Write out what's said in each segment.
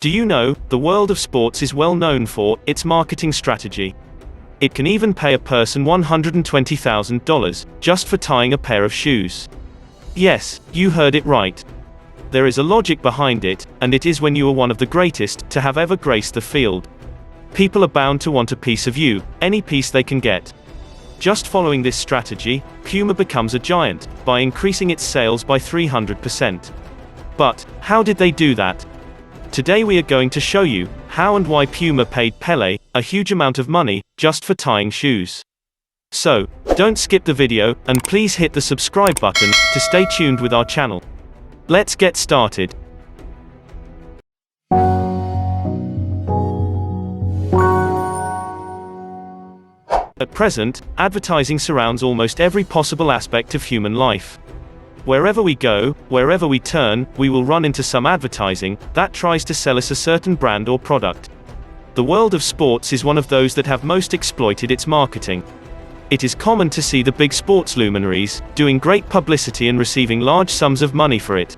Do you know, the world of sports is well known for its marketing strategy. It can even pay a person $120,000 just for tying a pair of shoes. Yes, you heard it right. There is a logic behind it, and it is when you are one of the greatest to have ever graced the field. People are bound to want a piece of you, any piece they can get. Just following this strategy, Puma becomes a giant, by increasing its sales by 300%. But, how did they do that? Today we are going to show you how and why Puma paid Pele a huge amount of money just for tying shoes. So, don't skip the video, and please hit the subscribe button to stay tuned with our channel. Let's get started. At present, advertising surrounds almost every possible aspect of human life. Wherever we go, wherever we turn, we will run into some advertising that tries to sell us a certain brand or product. The world of sports is one of those that have most exploited its marketing. It is common to see the big sports luminaries doing great publicity and receiving large sums of money for it.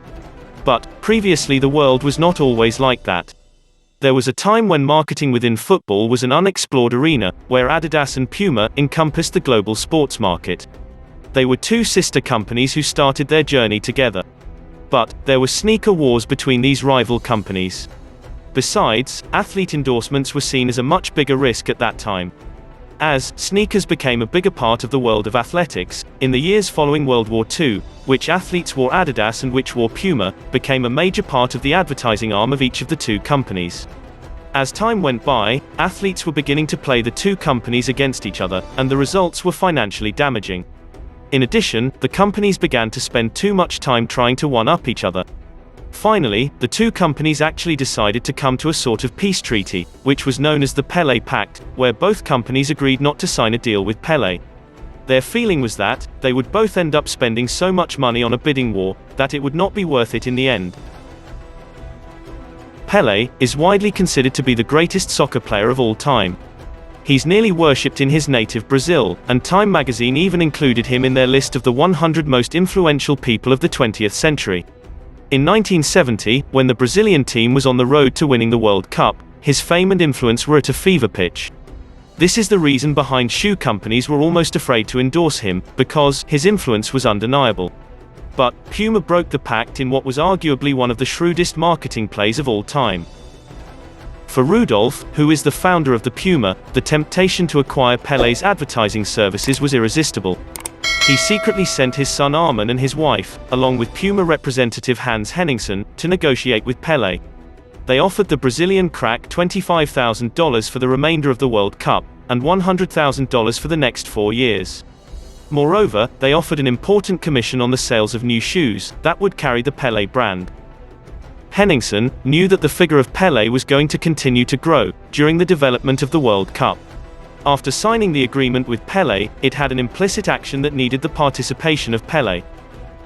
But previously the world was not always like that. There was a time when marketing within football was an unexplored arena, where Adidas and Puma encompassed the global sports market. They were two sister companies who started their journey together. But there were sneaker wars between these rival companies. Besides, athlete endorsements were seen as a much bigger risk at that time. As sneakers became a bigger part of the world of athletics, in the years following World War II, which athletes wore Adidas and which wore Puma, became a major part of the advertising arm of each of the two companies. As time went by, athletes were beginning to play the two companies against each other, and the results were financially damaging. In addition, the companies began to spend too much time trying to one-up each other. Finally, the two companies actually decided to come to a sort of peace treaty, which was known as the Pele Pact, where both companies agreed not to sign a deal with Pele. Their feeling was that they would both end up spending so much money on a bidding war that it would not be worth it in the end. Pele is widely considered to be the greatest soccer player of all time. He's nearly worshipped in his native Brazil, and Time magazine even included him in their list of the 100 most influential people of the 20th century. In 1970, when the Brazilian team was on the road to winning the World Cup, his fame and influence were at a fever pitch. This is the reason behind shoe companies were almost afraid to endorse him, because his influence was undeniable. But Puma broke the pact in what was arguably one of the shrewdest marketing plays of all time. For Rudolf, who is the founder of the Puma, the temptation to acquire Pele's advertising services was irresistible. He secretly sent his son Armin and his wife, along with Puma representative Hans Henningsen, to negotiate with Pele. They offered the Brazilian crack $25,000 for the remainder of the World Cup, and $100,000 for the next 4 years. Moreover, they offered an important commission on the sales of new shoes that would carry the Pele brand. Henningsen knew that the figure of Pele was going to continue to grow during the development of the World Cup. After signing the agreement with Pele, it had an implicit action that needed the participation of Pele.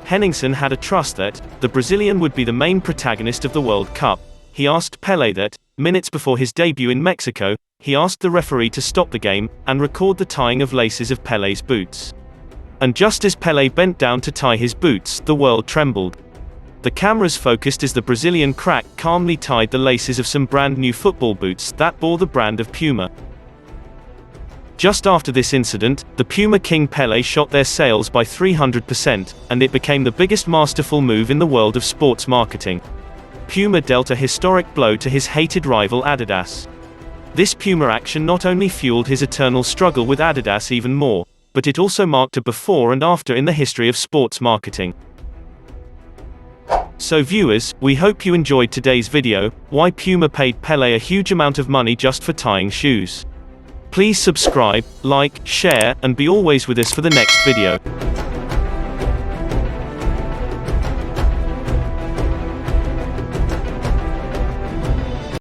Henningsen had a trust that the Brazilian would be the main protagonist of the World Cup. He asked Pele that, minutes before his debut in Mexico, he asked the referee to stop the game and record the tying of laces of Pele's boots. And just as Pele bent down to tie his boots, the world trembled. The cameras focused as the Brazilian crack calmly tied the laces of some brand new football boots that bore the brand of Puma. Just after this incident, the Puma King Pele shot their sales by 300%, and it became the biggest masterful move in the world of sports marketing. Puma dealt a historic blow to his hated rival Adidas. This Puma action not only fueled his eternal struggle with Adidas even more, but it also marked a before and after in the history of sports marketing. So viewers, we hope you enjoyed today's video, why Puma paid Pele a huge amount of money just for tying shoes. Please subscribe, like, share, and be always with us for the next video.